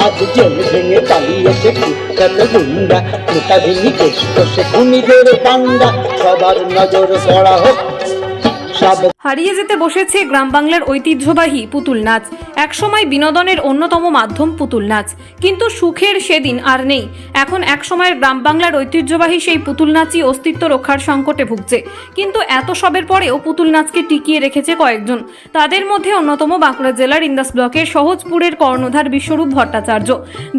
আজ জেল ভেঙে পালিয়েছে কুখ্যাত গুন্ডা, মোটা ভেঙে কেশ কষে খুনিদের পান্ডা, সবার নজর করা হোক। হারিয়ে যেতে বসেছে গ্রাম বাংলার ঐতিহ্যবাহী পুতুল নাচ। একসময় বিনোদনের অন্যতম মাধ্যম পুতুল নাচ, কিন্তু সুখের সেদিন আর নেই। এখন একসময়ের গ্রাম বাংলার ঐতিহ্যবাহী সেই পুতুল নাচই অস্তিত্ব রক্ষার সংকটে ভুগছে। কিন্তু এত সবের পরেও পুতুল নাচকে টিকিয়ে রেখেছে কয়েকজন। তাদের মধ্যে অন্যতম বাঁকুড়া জেলার ইন্দাস ব্লকের সহজপুরের কর্ণধার বিশ্বরূপ ভট্টাচার্য।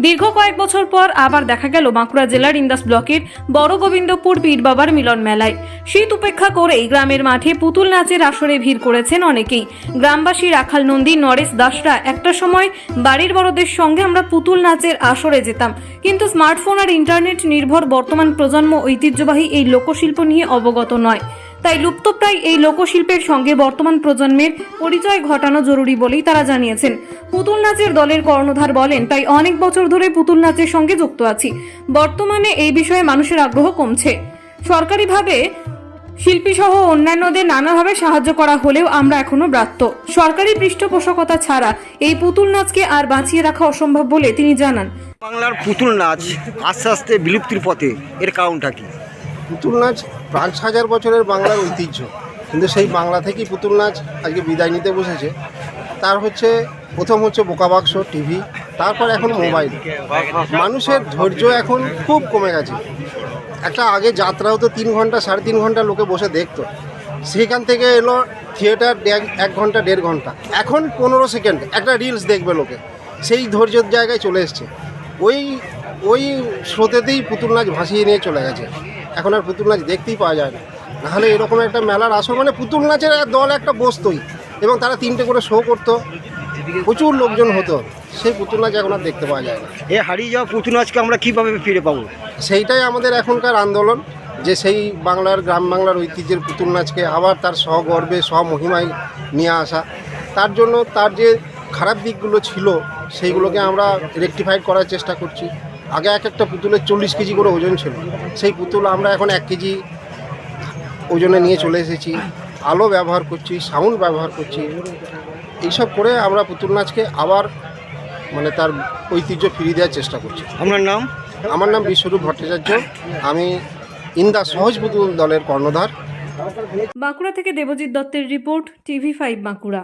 দীর্ঘ কয়েক বছর পর আবার দেখা গেল বাঁকুড়া জেলার ইন্দাস ব্লকের বড় গোবিন্দপুর পীর বাবার মিলন মেলায়। শীত উপেক্ষা করেই গ্রামের মাঠে পুতুল নাচের আসরে ভিড় করেছেন অনেকেই। গ্রামবাসী রাখাল নন্দী, নরেশ দাসরা একটা সময় বাড়ির বড়দের সঙ্গে আমরা পুতুল নাচের আসরে যেতাম, কিন্তু স্মার্টফোন আর ইন্টারনেট নির্ভর বর্তমান প্রজন্ম ঐতিহ্যবাহী এই লোকশিল্প নিয়ে অবগত নয়। তাই লুপ্তপ্রায় এই লোকশিল্পের সঙ্গে বর্তমান প্রজন্মের পরিচয় ঘটানো জরুরি বলেই তারা জানিয়েছেন। পুতুল নাচের দলের কর্ণধার বলেন, তাই অনেক বছর ধরে পুতুল নাচের সঙ্গে যুক্ত আছি। বর্তমানে এই বিষয়ে মানুষের আগ্রহ কমছে। সরকারিভাবে শিল্পী সহ অন্যান্যদের নানাভাবে সাহায্য করা হলেও আমরা এখনো ব্রাত্য। সরকারি পৃষ্ঠপোষকতা ছাড়া এই পুতুল নাচকে আর বাঁচিয়ে রাখা অসম্ভব বলে তিনি জানান। বাংলার পুতুল নাচ আস্তে আস্তে বিলুপ্তির পথে, এর কারণটা কি? পুতুল নাচ ৫,০০০ বছরের বাংলার ঐতিহ্য, কিন্তু সেই বাংলা থেকেই পুতুল নাচ আজকে বিদায় নিতে বসেছে। তার প্রথম হচ্ছে বোকাবাক্স টিভি, তারপর এখন মোবাইল। মানুষের ধৈর্য এখন খুব কমে গেছে। একটা আগে যাত্রা হতো 3 ঘন্টা 3.5 ঘন্টা লোকে বসে দেখতো, সেখান থেকে এলো থিয়েটার 1 ঘন্টা 1.5 ঘন্টা। এখন 15 সেকেন্ড একটা রিলস দেখবে লোকে, সেই ধৈর্যের জায়গায় চলে এসছে। ওই স্রোতেতেই পুতুল নাচ ভাসিয়ে নিয়ে চলে গেছে। এখন আর পুতুল নাচ দেখতেই পাওয়া যায় না। নাহলে এরকম একটা মেলার আসর মানে পুতুল নাচের দল একটা বসতোই, এবং তারা 3টে করে শো করতো, প্রচুর লোকজন হতো। সেই পুতুল নাচ এখন আর দেখতে পাওয়া যায় না। এ হারিয়ে যাওয়া পুতুল নাচকে আমরা কীভাবে ফিরে পাবো? সেইটাই আমাদের এখনকার আন্দোলন, যে সেই গ্রাম বাংলার ঐতিহ্যের পুতুল নাচকে আবার তার স্বগর্বে স্বমহিমায় নিয়ে আসা। তার জন্য তার যে খারাপ দিকগুলো ছিল সেইগুলোকে আমরা রেকটিফাইড করার চেষ্টা করছি। আগে একটা পুতুলের 40 কেজি করে ওজন ছিল, সেই পুতুল আমরা এখন 1 কেজি ওজনে নিয়ে চলে এসেছি। আলো ব্যবহার করছি, সাউন্ড ব্যবহার করছি, এইসব করে আমরা পুতুল নাচকে আবার মানে তার ঐতিহ্য ফিরিয়ে দেওয়ার চেষ্টা করছি। আপনার নাম? আমার নাম বিশ্বরূপ ভট্টাচার্য, আমি ইন্দাস সহজ পুতুল দলের কর্ণধার। বাঁকুড়া থেকে দেবজিৎ দত্তের রিপোর্ট, TV5 বাঁকুড়া।